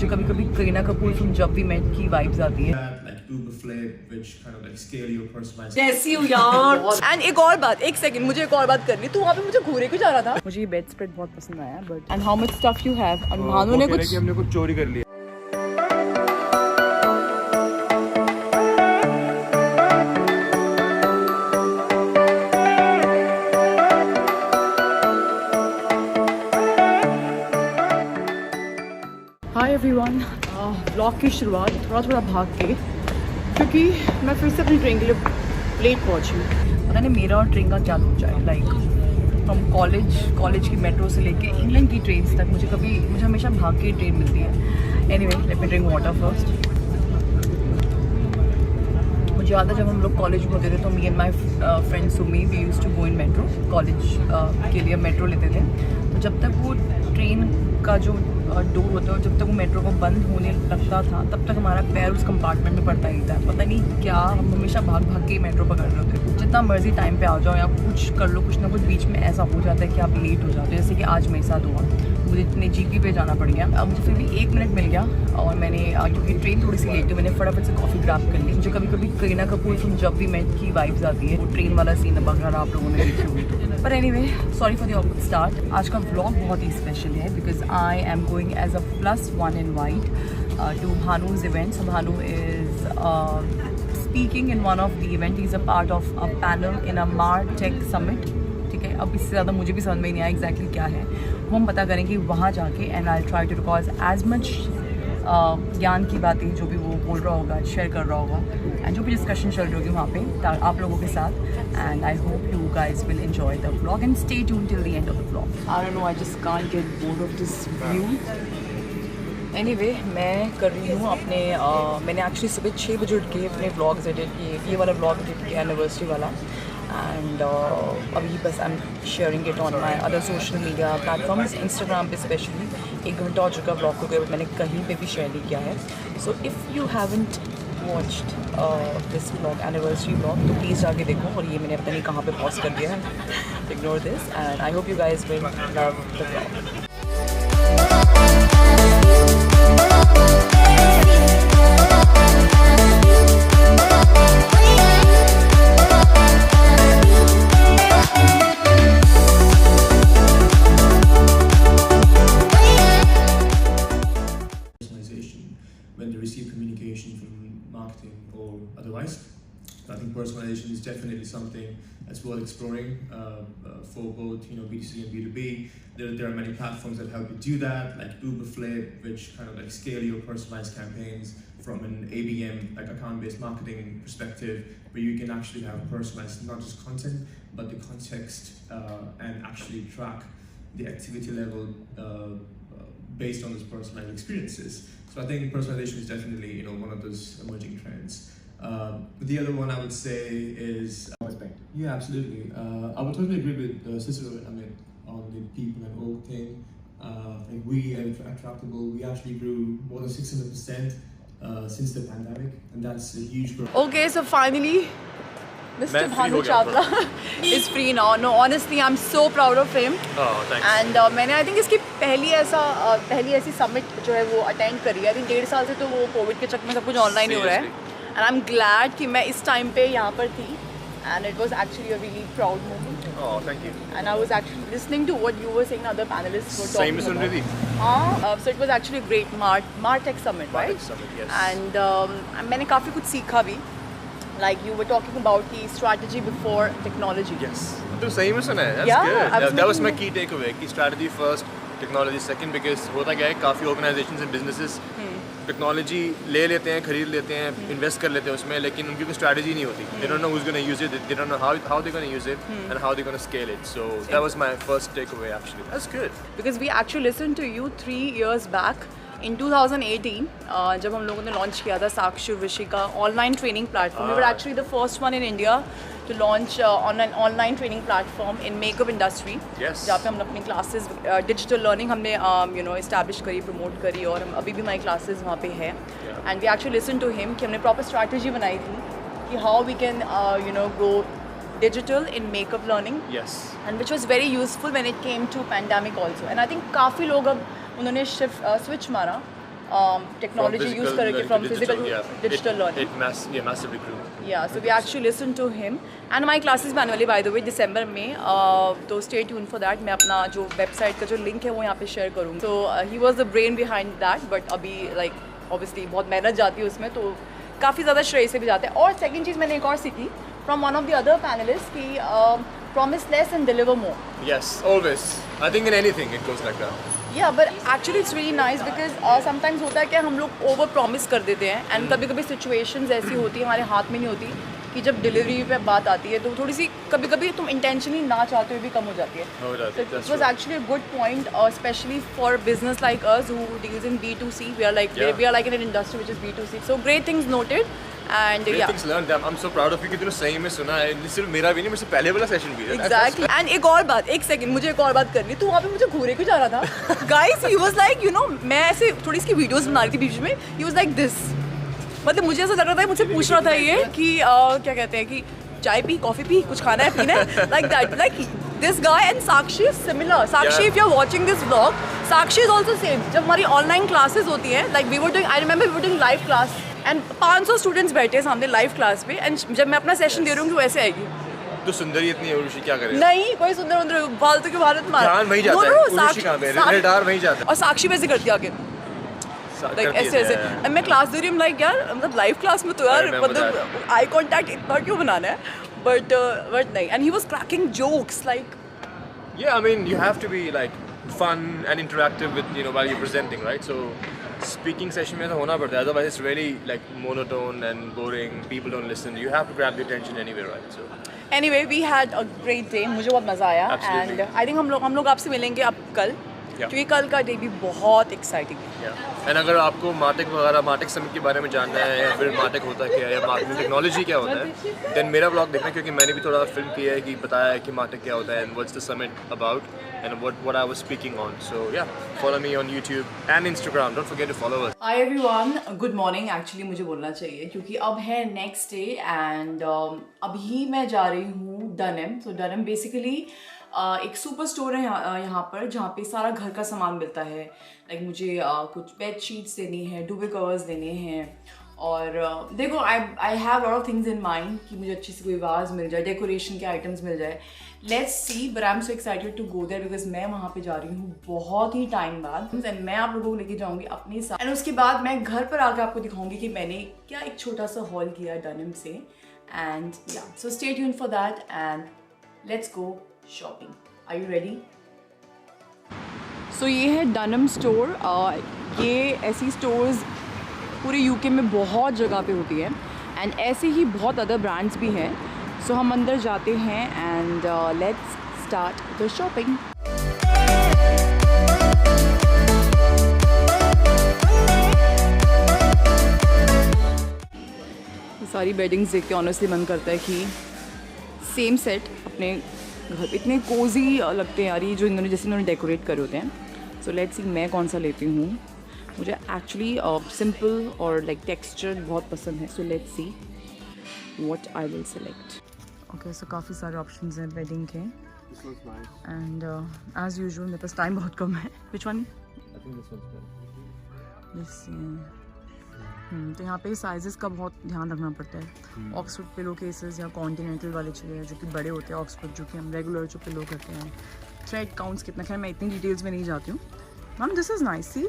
मुझे कभी कभी करीना कपूर फ्रॉम जब वी मेट की वाइब्स आती है। जैसी हूँ यार। एंड एक और बात, एक सेकंड, मुझे एक और बात करनी। तू वहाँ पे मुझे घूरे क्यों जा रहा था? मुझे ये बेड स्प्रेड बहुत पसंद आया। But and how much stuff you have? और भानु ने कुछ हमने कुछ चोरी कर लिया। हाय एवरीवन, ब्लॉग की शुरुआत थोड़ा भाग के, क्योंकि मैं फिर से अपनी ट्रेन के लिए लेट पहुंची। पता नहीं मेरा और ट्रेन का क्या हो जाए। लाइक फ्रॉम कॉलेज की मेट्रो से लेके इंग्लैंड की ट्रेन तक मुझे हमेशा भाग के ट्रेन मिलती है। Anyway, let me drink water first. मुझे याद है जब हम लोग कॉलेज में होते थे तो me and my friend Sumi we used to go in metro. College के लिए मेट्रो लेते थे। तो जब तक वो ट्रेन का जो डोर होता है, जब तक वो मेट्रो को बंद होने लगता था तब तक हमारा पैर उस कंपार्टमेंट में पड़ता ही था। पता नहीं क्या, हम हमेशा भाग के मेट्रो पकड़ रहे होते थे। जितना मर्जी टाइम पे आ जाओ या कुछ कर लो, कुछ ना कुछ बीच में ऐसा हो जाता है कि आप लेट हो जाते हो। जैसे कि आज मेरे साथ हुआ, मुझे इतने GP पे जाना पड़ गया। अब मुझे फिर भी 1 मिनट मिल गया और मैंने, क्योंकि ट्रेन थोड़ी सी लेट थी, मैंने फटाफट से कॉफ़ी ग्रैब कर ली। मुझे कभी कभी करीना कपूर फ्रॉम जब वी मेट की वाइब्स आती है। वो ट्रेन वाला सीन अगर आप लोगों ने देखी होगी तो। पर anyway, sorry for the awkward start. आज का व्लॉग बहुत ही स्पेशल है because I am going as a +1 invite to Bhanu's event. So Bhanu is speaking in one of the event. He's a part of a panel in a MarTech Summit. ठीक है, अब इससे ज़्यादा मुझे भी समझ में नहीं आया एग्जैक्टली क्या है। वो हम पता करेंगे वहाँ जाके। And I try to record as much ज्ञान की बातें जो भी वो बोल रहा होगा, शेयर कर रहा होगा, एंड जो भी डिस्कशन चल रही होगी वहाँ पे आप लोगों के साथ। And I hope you guys will enjoy the vlog and stay tuned till the end of the vlog. I don't know, I just can't get bored of this view. Anyway, मैं कर रही हूँ अपने मैंने एक्चुअली सुबह 6 बजे उठ के अपने व्लॉग्स एडिट किए। ये वाला व्लॉग एडिट किया एनिवर्सरी वाला। एंड अभी बस I am sharing it on my other social media platforms, Instagram पे स्पेशली। 1 घंटा हो चुका व्लॉग को, मैंने कहीं पे भी शेयर नहीं किया है। So if you haven't watched this vlog, anniversary vlog, तो प्लीज़ जाके देखो। और ये मैंने पता नहीं कहाँ पे पॉज कर दिया है। Ignore this and I hope you guys will love the vlog. When they receive communication from marketing or otherwise. I think personalization is definitely something that's worth exploring for both B2C and B2B. There are many platforms that help you do that, like Uberflip, which kind of like scale your personalized campaigns from an ABM, like account-based marketing perspective, where you can actually have personalized not just content but the context and actually track the activity level based on those personalized experiences. So I think personalization is definitely one of those emerging trends. The other one I would say is yeah, absolutely. I would totally agree with Cicero and Amit on the people and org thing. Like we at Attractable, we actually grew more than 600% since the pandemic, and that's a huge growth. Okay, so finally Mr. Bhanu Chawla is free now. No, honestly, I'm so proud of him. Oh, thanks. And मैंने I think इसकी पहली ऐसी summit जो है वो attend करी है। I think 1.5 साल से तो वो कोविड के चक्कर में सब कुछ ऑनलाइन ही हो रहा है। And I'm glad कि मैं इस टाइम पे यहाँ पर थी। And it was actually a really proud moment. Oh, thank you. And I was actually listening to what you were saying, other panelists were Same talking as about. So it was actually a great MarTech Summit, right? MarTech Summit, yes. And मैंने काफ़ी कुछ सीखा भी. Like you were talking about the strategy before technology. Yes. तो सही में सुना है. That's Yeah, good. That was my key takeaway. कि strategy first, technology second, because होता क्या है, काफ़ी organizations and businesses टेक्नोलॉजी ले लेते हैं, खरीद लेते हैं, इन्वेस्ट कर लेते हैं उसमें, लेकिन उनकी कोई स्ट्रैटेजी नहीं होती. They don't know who's going to use it. They don't know how they're going to use it and how they're going to scale it. So that was my first takeaway actually. That's good. Because we actually listened to you 3 years back. In 2018, जब हम लोगों ने launch किया था साक्षी विशी का online training platform, we were actually the first one in India to launch online training platform in makeup industry. Yes. जहाँ पे हम अपनी क्लासेस डिजिटल लर्निंग हमने इस्टेब्लिश करी, प्रमोट करी, और हम अभी भी हमारी क्लासेस वहाँ पे है. And we actually listen to him कि हमने प्रॉपर स्ट्रैटेजी बनाई थी कि how we can grow digital in makeup learning. Yes. And which was very useful when it came to pandemic also. And I think काफ़ी लोग अब उन्होंने switch मारा टेक्नोलॉजी यूज़ करके from physical to digital learning. Massively grew. Yeah, so we actually listen to him. And my classes भी आने वाली by the way दिसंबर में, तो stay tuned for that. मैं अपना जो वेबसाइट का जो लिंक है वो यहाँ पे शेयर करूँगी. So he was the brain behind that, but अभी like obviously बहुत मेहनत जाती है उसमें, तो काफ़ी ज़्यादा श्रेय से भी जाते हैं. और सेकंड चीज़ मैंने एक और सीखी from one of the other panelists कि promise less and deliver more. Yes, always. I think in anything it goes like that. Yeah, but actually it's really nice because sometimes होता है कि हम लोग over promise कर देते हैं and कभी कभी situations ऐसी होती है हमारे हाथ में नहीं होती कि जब डिलीवरी पे बात आती है तो थोड़ी सी कभी कभी तुम intentionally ना चाहते हुए भी कम हो जाती है. हो जाती है. It was actually a good point, especially for business like us who deals in B2C. We are like we are like in an industry which is B2C. So great things noted. And Great yeah, things learned. I'm so proud of you कि तूने सही में सुना है. सिर्फ मेरा भी नहीं, मेरे से पहले वाला सेशन भी है. exactly. And एक और बात, एक सेकंड, मुझे एक और बात करनी. तू वहाँ पे मुझे घूरे क्यों जा रहा था? Guys, he was like, you know, मैं ऐसे थोड़ी इसकी वीडियोस बना रही थी बीच में. He was like this. मतलब मुझे ऐसा लग रहा था, मुझसे पूछ रहा था ये कि क्या कहते हैं कि चाय पी, कॉफी पी, कुछ खाना है, पीना है, like that. Like this guy and Sakshi is similar. Sakshi, if you're watching this vlog, Sakshi is also same. जब हमारी ऑनलाइन क्लासेस होती हैं, like we were doing, I remember we were doing live class. And 500 students बैठे सामने live class पे, and जब मैं अपना सेशन दे रही हूँ तो वैसे आएगी. तो सुंदरी इतनी है, उर्वशी क्या करे? नहीं, कोई सुंदर उंदर फालतू की भारत मार. ध्यान वहीं जाता है. उर्वशी कहाँ पे? रेडार वहीं जाता है. और साक्षी वैसे करती आके लाइक ऐसे ऐसे. एंड मैं क्लास दे रही हूँ लाइक यार, मतलब लाइव क्लास में तो यार मतलब आई कांटेक्ट इतना क्यों बनाना है, बट नहीं. And he was cracking jokes like. Yeah, I mean you have to be like fun and interactive with, you know, while you're presenting, right? So speaking session में तो होना पड़ता है, otherwise it's really like monotone and boring. People don't listen. You have to grab the attention anyway, right? So anyway, we had a great day. मुझे बहुत मज़ा आया. Absolutely. And I think हम लोग आपसे मिलेंगे अब कल, क्योंकि कल का डे भी बहुत एक्साइटिंग है. एंड अगर आपको मार्टेक वगैरह, मार्टेक समिट के बारे में जानना है या फिर मार्टेक होता क्या है या मार्केटिंग टेक्नोलॉजी क्या होता है, देन मेरा ब्लॉग देखना, क्योंकि मैंने भी थोड़ा फिल्म किया है कि बताया है कि मार्टेक क्या होता है and what's the summit about and what I was speaking on. So yeah, follow me on YouTube and Instagram. Don't forget to follow us. Hi everyone, good morning. Actually मुझे बोलना चाहिए क्योंकि अब है नेक्स्ट डे एंड अभी मैं जा रही हूँ डनम. सो डनम बेसिकली एक सुपर स्टोर है यहाँ पर, जहाँ पे सारा घर का सामान मिलता है. लाइक मुझे कुछ बेड शीट्स देनी है, डुबे कवर्स देने हैं, और देखो I have lot of things in mind कि मुझे अच्छी सी कोई वाज मिल जाए, डेकोरेशन के आइटम्स मिल जाए. Let's see, but I am so excited to go there because मैं वहाँ पे जा रही हूँ बहुत ही टाइम बाद. एंड मैं आप लोगों को लेके जाऊँगी अपने साथ, एंड उसके बाद मैं घर पर आकर आपको दिखाऊंगी कि मैंने क्या एक छोटा सा हॉल किया डनम से. And yeah, so stay tuned for that and let's go shopping. Are you ready? So ये है डनम स्टोर. ये ऐसी स्टोर्स पूरे यूके में बहुत जगह पे होती है, एंड ऐसे ही बहुत अदर ब्रांड्स भी हैं. सो हम अंदर जाते हैं and let's start the shopping. सारी बेडिंग्स देख के ऑनेस्टली मन करता है कि सेम सेट अपने घर. इतने कोजी लगते हैं यार ये, जो इन्होंने जैसे इन्होंने डेकोरेट करे होते हैं. सो लेट्स सी मैं कौन सा लेती हूँ. मुझे एक्चुअली सिंपल और लाइक टेक्सचर बहुत पसंद है. So let's see what I will select. Okay, so काफ़ी सारे ऑप्शंस हैं बेडिंग के, एंड एज यूजुअल मेरे पास टाइम बहुत कम है. Which one? तो यहाँ पे साइजेस का बहुत ध्यान रखना पड़ता है. ऑक्सफोर्ड पिलो केसेस या कॉन्टिनेंटल वाले चाहिए जो कि बड़े होते हैं. ऑक्सफोर्ड जो कि हम रेगुलर जो पिलो करते हैं. थ्रेड काउंट्स कितना, खैर मैं इतनी डिटेल्स में नहीं जाती हूँ. Ma'am this is nice see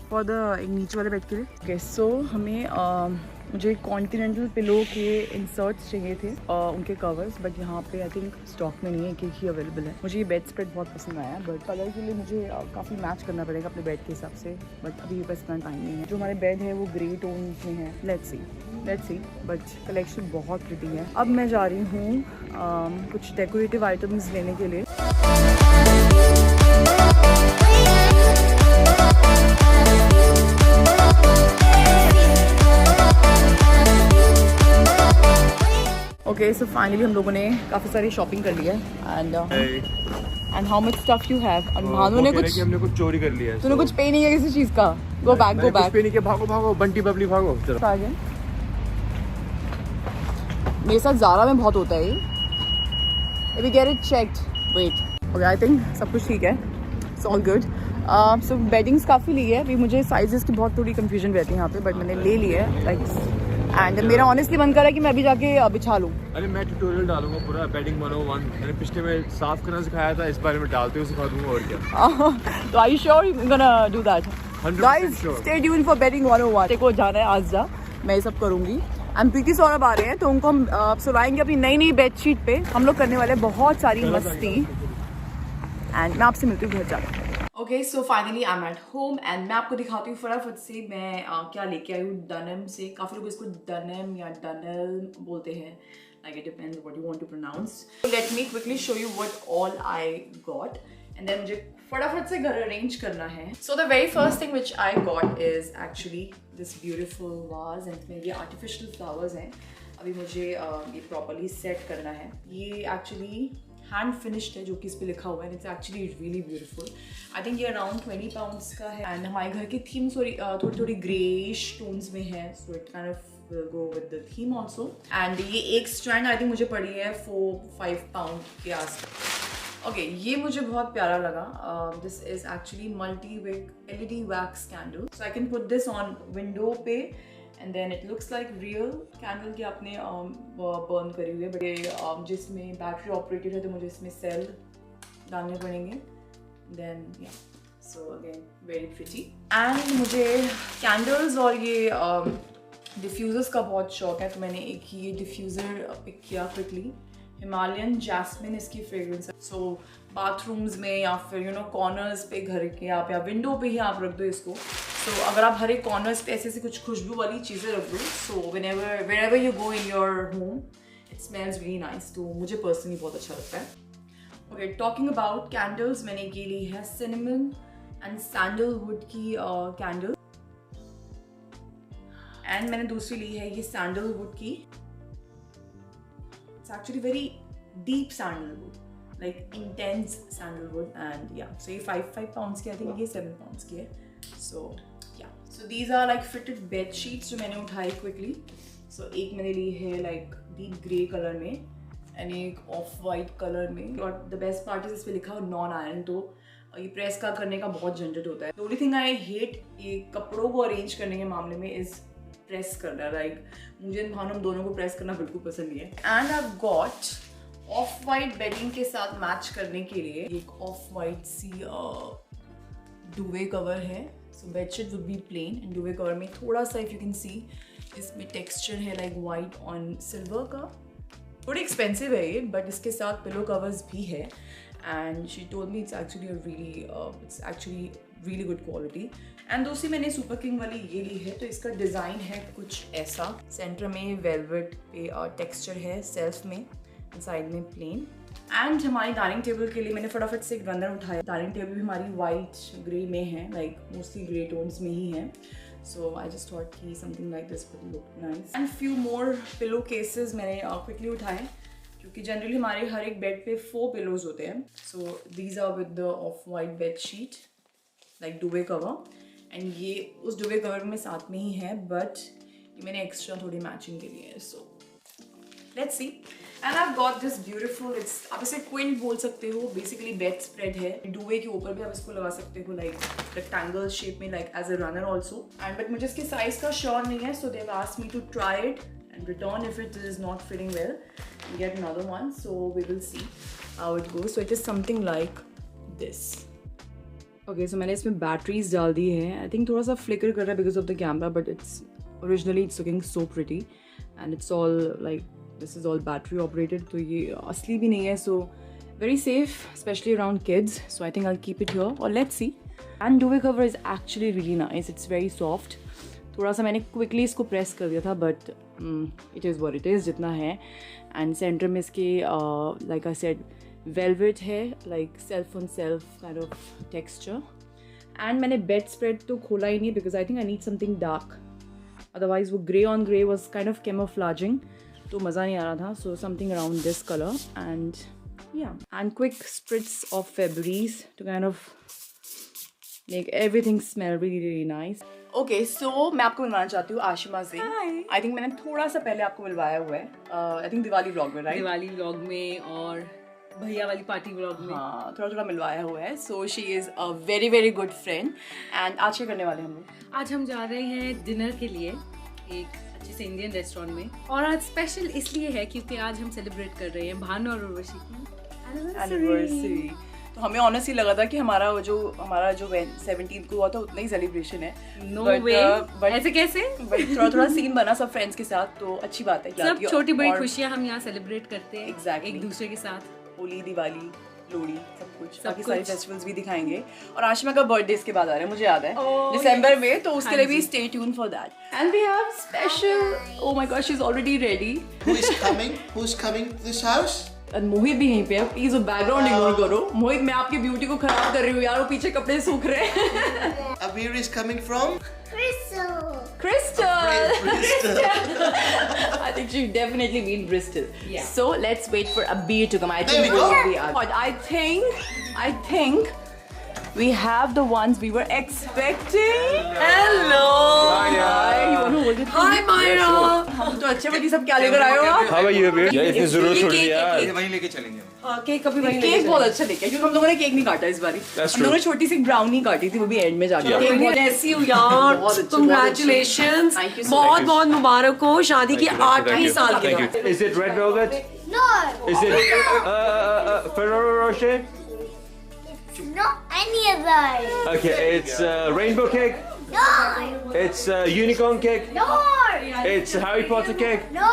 for the एक नीचे वाले बेड के लिए. ओके, सो हमें मुझे कॉन्टिनेंटल पिलो के इंसर्ट्स चाहिए थे, उनके कवर्स, बट यहाँ पे आई थिंक स्टॉक में नहीं है, एक ही अवेलेबल है. मुझे ये बेड स्प्रेड बहुत पसंद आया, बट कलर के लिए मुझे काफ़ी मैच करना पड़ेगा अपने बेड के हिसाब से, बट अभी बस इतना टाइम नहीं है. जो हमारे बेड है वो ग्रे टोन में है. लेट्स सी, बट कलेक्शन बहुत प्रिटी है. अब मैं जा रही हूँ कुछ डेकोरेटिव आइटम्स लेने के लिए. ओके, सो फाइनली हम लोगों ने काफ़ी सारी शॉपिंग कर ली है. And how much stuff you have. और भानु ने कुछ, हमने कुछ चोरी कर लिया है. तूने कुछ पे नहीं किया किसी चीज़ का. Go back. पे नहीं किया. भागो बंटी बबली भागो. मेरे साथ ज़ारा में बहुत होता है ये. If we get it checked, wait. Okay, I think सब कुछ ठीक है. It's all good. So weddings काफ़ी ली है अभी, मुझे साइजेस की बहुत थोड़ी कंफ्यूजन रहती है यहाँ पे, बट मैंने ले ली है लाइक, एंड मेरा ऑनेस्टली मन कर रहा है कि मैं अभी जाके बिछा लूँ। अरे मैं ट्यूटोरियल डालूंगा पूरा बेडिंग 101, मैंने पिछले में साफ करना सिखाया था, इस बारे में डालते हुए सिखा दूंगा और क्या। तो I you sure you gonna do that? 100% guys sure. Stay tuned for bedding 101। देखो जाना है आज जा, मैं ये सब करूँगी। एंड प्रीति सौरभ आ रहे हैं तो उनको हम सुलाएंगे अपनी नई नई बेडशीट पे। हम लोग करने वाले बहुत सारी मस्ती, एंड मैं आपसे मिलती हूँ घर जाकर। Okay so finally I am at home and मैं आपको दिखाती हूँ फटाफट से मैं क्या लेके आई हूँ डनम से। काफ़ी लोग इसको डनम या डनल बोलते हैं, like it depends what you want to pronounce. Let me quickly show you what all I got and then मुझे फटाफट से घर अरेंज करना है। So the very first thing which I got is actually this beautiful vase, and इसमें ये artificial flowers हैं। अभी मुझे ये प्रॉपरली सेट करना है। ये एक्चुअली हैंड फिनिश्ड है, जो कि इस पर लिखा हुआ है, it's actually really beautiful. I think ये अराउंड 20 पाउंड्स का है, एंड हमारे घर की थीम थोड़ी थोड़ी ग्रेइश टोन्स में है, so it kind of will go with the theme also. And ये एक स्ट्रैंड आई थिंक मुझे पड़ी है 4-5 पाउंड के आसपास। ओके ये मुझे बहुत प्यारा लगा। This is actually multi wick LED wax candle, so I can put this on window पे and then it looks like real candle की आपने बर्न करी हुई है, बट ये जिसमें बैटरी ऑपरेटेड है तो मुझे इसमें सेल डालने पड़ेंगे। देन या so again very pretty. And मुझे कैंडल्स और ये डिफ्यूज़र्स का बहुत शौक है, तो मैंने एक ये डिफ्यूज़र पिक किया क्विकली। हिमालयन जैस्मिन इसकी फ्रेग्रेंस है। सो बाथरूम्स में या फिर कॉर्नर्स पे घर के आप या विंडो पे ही आप रख दो इसको। तो अगर आप हर एक कॉर्नर्स पे ऐसे कुछ खुशबू वाली चीज़ें रख दो, सो wherever you go in your home it smells really nice। तो मुझे पर्सनली बहुत अच्छा लगता है। ओके टॉकिंग अबाउट कैंडल्स, मैंने ये ली है सिनेमन एंड सैंडलवुड की कैंडल, एंड मैंने दूसरी ली है ये सैंडलवुड की। It's actually very deep sandalwood, like intense sandalwood, and yeah सो ये 5 पाउंड्स की, आई थिंक ये 7 पाउंड्स की है। So these are like fitted bed sheets जो मैंने उठाई क्विकली। सो एक मैंने ली है लाइक डीप ग्रे कलर में एंड एक ऑफ वाइट कलर में। और द बेस्ट पार्ट इज इस पे लिखा हो नॉन आयरन, तो ये प्रेस का करने का बहुत झंझट होता है। The only thing I hate ये कपड़ों को अरेंज करने के मामले में इज प्रेस करना। लाइक मुझे हम दोनों को प्रेस करना बिल्कुल पसंद नहीं है। And I got off white bedding के साथ मैच करने के लिए एक ऑफ वाइट सी दुवे कवर है। So bedsheet would be plain and duvet cover में थोड़ा सा इफ यू कैन सी इसमें टेक्सचर है लाइक वाइट ऑन सिल्वर का। थोड़ी एक्सपेंसिव है ये, बट इसके साथ पिलो कवर्स भी है and she told me it's actually really good quality. And दूसरी मैंने सुपर किंग वाली ये ली है, तो इसका डिज़ाइन है कुछ ऐसा। सेंटर में वेलवेट पे टेक्सचर है सेल्फ में, साइड में प्लेन। एंड हमारी डाइनिंग टेबल के लिए मैंने फटाफट से एक रनर उठाया। डाइनिंग टेबल भी हमारी वाइट ग्रे में है, लाइक मोस्टली ग्रे टोन्स में ही है। सो आई जस्ट थॉट कि something like this would look nice. And few more pillow cases मैंने क्विकली उठाए, क्योंकि जनरली हमारे हर एक बेड पे 4 पिलोज होते हैं। So these are with the off white bed sheet like duvet cover, and ये उस दुवे कवर में साथ में ही है, बट ये मैंने एक्स्ट्रा थोड़ी मैचिंग के लिए है। So let's see. And I got this beautiful, it's आप इसे क्विंट बोल सकते हो, बेसिकली बेड स्प्रेड है। दुवे के ऊपर भी आप इसको लगा सकते हो लाइक रेक्टेंगल शेप में, like as a runner also. And but मुझे इसके साइज का श्योर नहीं है, so they have asked me to try it and return if it is not fitting well, get another one. So we will see how it goes. So it is something like this. Okay so मैंने इसमें batteries डाल दी है। I think थोड़ा सा flicker कर रहा है because of the camera, but it's originally it's looking so pretty and it's all like this is all battery operated. तो ये असली भी नहीं है, so very safe specially around kids. So I think I keep it here और let's see. And duvet cover is actually really nice, it's very soft. थोड़ा सा मैंने क्विकली इसको प्रेस कर दिया था, but it is what it is जितना है। एंड सेंटर में इसके लाइक आई सेड वेलवेट है, like self on self kind of texture. And मैंने बेड स्प्रेड तो खोला ही नहीं because I think I need something dark, otherwise वो grey on grey was kind of camouflaging, तो मज़ा नहीं आ रहा था। So something around this colour and yeah and quick spritz of Febreze to kind of make everything smell really really nice. Okay so मैं आपको मिलवाना चाहती हूँ आशिमा से। आई थिंक मैंने थोड़ा सा पहले आपको मिलवाया हुआ है, आई थिंक दिवाली व्लॉग में, राइट? दिवाली व्लॉग में और भैया वाली पार्टी व्लॉग में। हाँ, थोड़ा थोड़ा मिलवाया हुआ है. So she is a very very good friend. And आज क्या करने वाले हम लोग? आज हम जा रहे हैं डिनर के लिए एक अच्छे से इंडियन रेस्टोरेंट में, और आज स्पेशल इसलिए है क्योंकि आज हम सेलिब्रेट कर रहे हैं भानु और उर्वशी की एनिवर्सरी. तो हमें ऑनेस्टली लगा था कि हमारा जो 17th को हुआ था उतना ही सेलिब्रेशन है. नो But, वे, but- ऐसे कैसे? थोड़ा थोड़ा सीन बना सब फ्रेंड्स के साथ, तो अच्छी बात है. सब छोटी बड़ी और खुशियाँ हम यहाँ सेलिब्रेट करते हैं Exactly. एक दूसरे के साथ. होली, दिवाली, लोहड़ी, सब कुछ, सब बाकी सारे कुछ. फेस्टिवल्स भी दिखाएंगे. और आशिमा का बर्थडे इसके बाद आ रहा है, मुझे याद है, Oh, दिसंबर में, तो उसके हाँ लिए भी जी. Stay tune for that. And we have special, oh my god, she is already ready. Who is coming? Who's coming to this house? Mohit भी यहीं पे है. प्लीज वो बैकग्राउंड इग्नोर करो. मोहित, मैं आपकी ब्यूटी को खराब कर रही हूँ यार, वो पीछे कपड़े सूख रहे हैं. Abir is coming from? Crystal. Bristol. I think she definitely mean Bristol. Yeah. So let's wait for Abir to come. I There think we go. will be. I think we have the ones we were expecting. Hello. Hi, you want to hold it? हाय मायरा. हम तो अच्छे बड़ी सब क्या लेकर आए हो आप? हाँ भाई, ये इतनी जरूरत छोड़ दी केक- यार. केक- वहीं लेके चलेंगे. हाँ, केक कभी वहीं केक बहुत अच्छा लेके आए, क्योंकि हम लोगों ने केक नहीं काटा इस बारी. That's हम लोगों ने true. छोटी सी ब्राउनी काटी थी, वो भी एंड में जाके. Yeah. केक बहुत- ऐसी हूँ यार. बहुत अच्छे, Congratulations. Thank you so बहुत much. बहुत मुबारक हो शादी की 8वीं साल के Thank बाद. you. Is it red velvet? No, Is it Ferrero Rocher? not any of those. Okay, it's rainbow cake. No, It's unicorn cake. no, It's Harry Potter cake. no,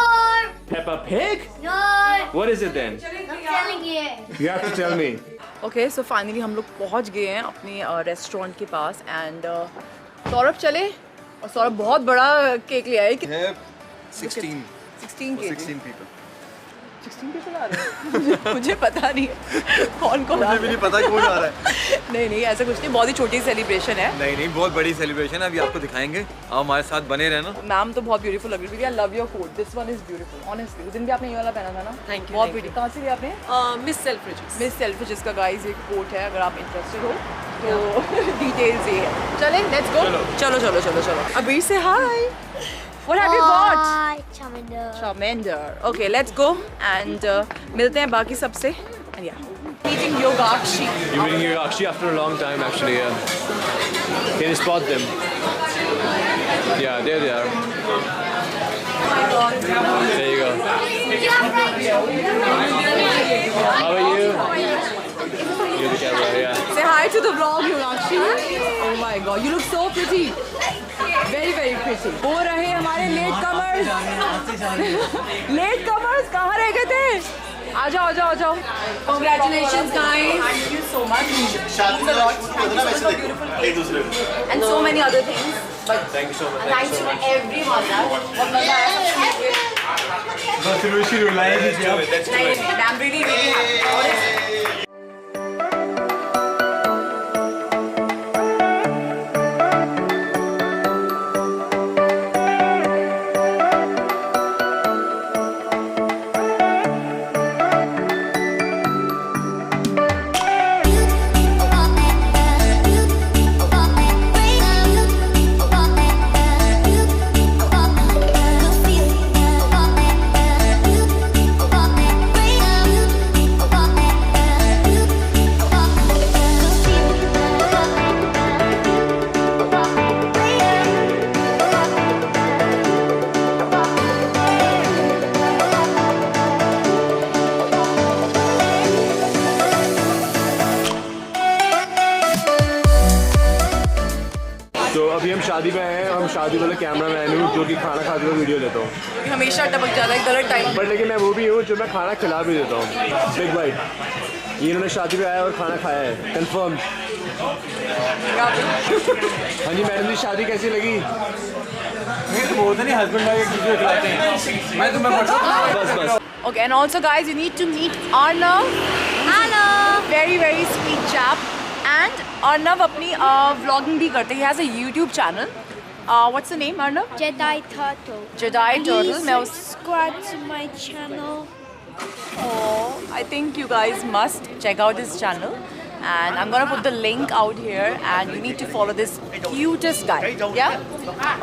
Peppa Pig? no. What is it then? I'm telling you. You have to tell me. Okay, so finally हम लोग पहुंच गए हैं अपने restaurant के पास. And Saurabh चले, और सौरभ बहुत बड़ा केक ले आए. 16. 16 के 16 people. 16 people आ रहे हैं. मुझे पता नहीं है कौन कौन आ मुझे भी रहा नहीं पता कौन आ रहा है. है. नहीं ऐसा कुछ नहीं, बहुत ही छोटी सेलिब्रेशन है. नहीं बहुत बड़ी सेलिब्रेशन है, अभी आपको दिखाएंगे. आप हमारे साथ बने रहना. मैम तो बहुत ब्यूटीफुल लग रही थी. I love your coat, this one is beautiful honestly. उस दिन भी आपने ये वाला पहना था ना. Thank you, बहुत thank ब्यूटी. कहाँ से लिया आपने? मिस सेल्फ्रिजेस. मिस सेल्फिश का गाइस एक कोट है, अगर आप इंटरेस्टेड हो तो डिटेल्स ये है. चलें, लेट्स गो. चलो. अबीर से हाय. What have you got? Hi, Charmander. Charmander. Okay, let's go and मिलते हैं बाकी सबसे. And yeah, meeting Yogakshi. You're meeting Yogakshi after a long time, actually. Yeah. Can you spot them? Yeah, there they are. There you go. How are you? You're the camera, yeah. Say hi to the vlog, Yogakshi. Oh my God, you look so pretty. Very very pretty. वो रहे हमारे late commerce. Late commerce कहाँ रह गए थे? आ जाओ. Congratulations guys. Thank you so much. शादी Means a lot. Thank you so much for beautiful एक दूसरे को. and so many other things. But Thank you so much. thanks to everyone यार. बहुत मजा आया सबसे. Let's do it. I'm really happy. Honestly. तो अभी हम शादी में आए हैं. हम शादी वाले कैमरा मैन हूँ जो कि खाना खाते हुए वीडियो लेता हूँ. क्योंकि हमेशा टपक जाता है गलत टाइम. बट लेकिन मैं वो भी हूँ जो मैं खाना खिला भी देता हूँ. Big bite. ये इन्होंने शादी पे आया और खाना खाया है. कंफर्म. हाँ जी मैडम जी, शादी कैसी लगी? तो बोलते नहीं हस्बैंड वाइफ एक दूसरे को खिलाते हैं. मैं तुम्हें बस. Okay, and also guys, you need to meet Arnav. Hello. Very very sweet chap. And Arnav अपनी vlogging भी करते हैं. He has a YouTube channel. What's the name, Arnav? Jedi Turtle. Jedi Turtle. Please मैं उस subscribe to my channel. I think you guys must check out his channel. and I'm gonna put the link out here, and you need to follow this cutest guy. Yeah?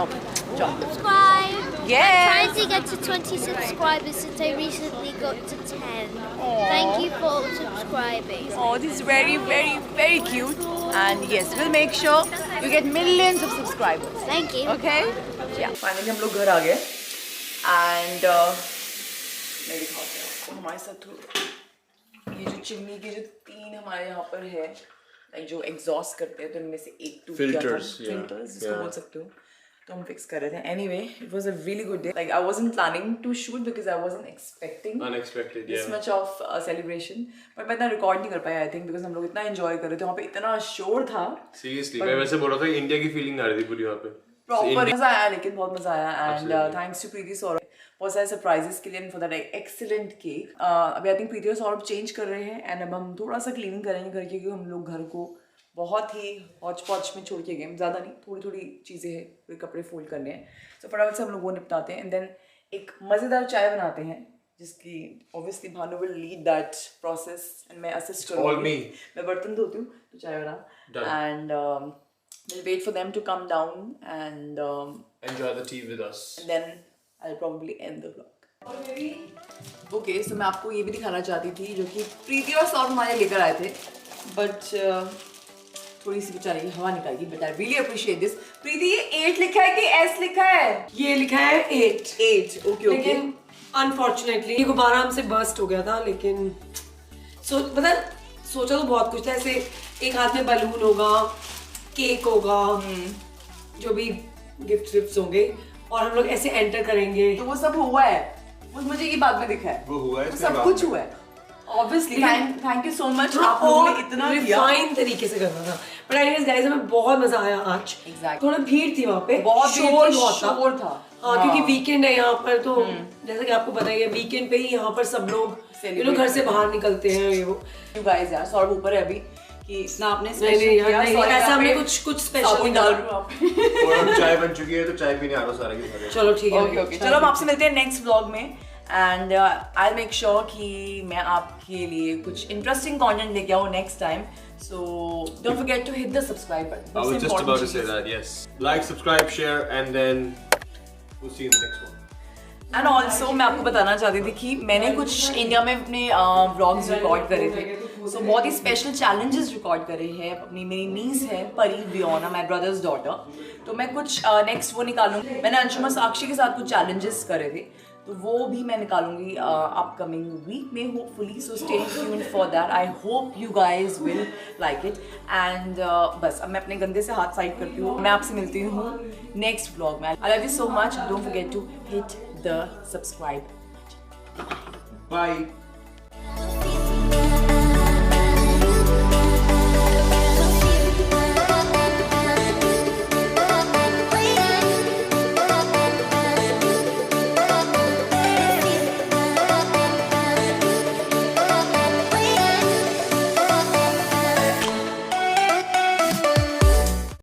Okay. Jump. Subscribe. Yeah. I'm trying to get to 20 subscribers since I recently got to 10. Thank you for subscribing. Oh, this is very, very, very cute. And yes, we'll make sure you get millions of subscribers. Thank you. Okay? Yeah. Finally हम लोग घर आ गए. And मैं दिखाती हूँ आपको हमारे साथ ये जो चिमनी के जो 3 हमारे यहाँ पर है, like जो एग्जॉस्ट करते हैं, तो इनमें से एक टूट गया था. फिल्टर्स जिसको बोल सकते हो, तो हम फिक्स कर रहे थे. Anyway, it was a really good day. Like I wasn't planning to shoot because I wasn't expecting this much of a celebration. But मैं इतना रिकॉर्ड नहीं कर पाया, I think, because हम लोग इतना एंजॉय कर रहे थे. वहाँ पे इतना शोर था. Seriously, मैं वैसे बोल रहा था इंडिया की फीलिंग आ रही थी पूरी वहाँ पे. प्रॉपर मजा आया, लेकिन बहुत मजा आया. एंड थैंक्स टू प्रीति सौरभ बहुत सारे सरप्राइजेस के लिए and for that excellent cake. अभी आई थिंक प्रीति और सौरभ चेंज कर रहे हैं, एंड अब हम थोड़ा सा क्लीनिंग करेंगे घर की, क्योंकि हम लोग घर को बहुत ही हौच पौच में छोड़ के गए. ज़्यादा नहीं, थोड़ी थोड़ी चीज़ें हैं, कोई कपड़े फोल्ड करने हैं, तो फटाफट से हम लोग वो निपटाते हैं. एंड देन एक मज़ेदार चाय बनाते हैं, जिसकी obviously Bhanu will lead that process and मैं असिस्ट करूँगी. मैं बर्तन धोती हूँ, तो चाय बना. And we'll wait for them to come down and enjoy the tea with us. And then I'll probably end the vlog. Okay, so मैं आपको ये भी दिखाना चाहती थी, जो कि प्रीति और सौरभ हमारे लेकर आए थे, बट थोड़ी सी बेचारी की हवा निकाल गई. But I really appreciate this. Preeti, ये 8 लिखा है कि S लिखा है? ये लिखा है 8. ओके. लेकिन अनफॉर्चुनेटली ये गुब्बारा हमसे बर्स्ट हो गया था. लेकिन सोचा तो बहुत कुछ था. ऐसे एक हाथ में बलून होगा, केक होगा, जो भी गिफ्ट्स होंगे, और हम लोग ऐसे एंटर करेंगे. तो वो सब हुआ है, मुझे ये बाद में दिखा है. वो हुआ है, सब कुछ हुआ है. Obviously, thank you so much. आप लोगों ने इतना रिफाइन तरीके से करना था. बट एनीवेज गाइस, हमें बहुत मजा आया आज. थोड़ा भीड़ थी वहाँ पे, बहुत शोर था. हाँ, क्योंकि वीकेंड है यहाँ पर, तो जैसा कि आपको पता ही है, वीकेंड पे ही यहाँ पर सब लोग घर से बाहर निकलते हैं. ये वो गाइस यार, सौरभ ऊपर है अभी कि इतना आपने नहीं, ऐसा हमने कुछ स्पेशल नहीं डाल रहा. और चाय बन चुकी है, तो चाय पीने आ रहा हूँ सारे के सारे. चलो ठीक है. ओके. चलो हम आपसे मिलते हैं नेक्स्ट व्लॉग में, एंड आई मेक श्योर कि मैं आपके लिए कुछ इंटरेस्टिंग कंटेंट लेके आऊँ next time. So don't forget to hit the subscribe button. I was just about to say that. Yes, like, subscribe, share, and then we'll see you in the next one. And also मैं आपको बताना चाहती थी कि मैंने कुछ India में अपने व्लॉग्स रिकॉर्ड करे थे. सो बहुत ही स्पेशल चैलेंजेस रिकॉर्ड करे हैं. अपनी मेरी नीस है परी वियोना, माई ब्रदर्स डॉटर, तो मैं कुछ नेक्स्ट वो निकालूंगी. मैंने अंशुमा साक्षी के साथ कुछ चैलेंजेस करे थे, तो वो भी मैं निकालूंगी अपकमिंग वीक में hopefully. So stay tuned for that. I hope you guys will like it. And बस अब मैं अपने गंदे से हाथ साइड करती हूँ. मैं आपसे मिलती हूँ नेक्स्ट व्लॉग में. I love you so much. Don't forget to hit the subscribe. Bye.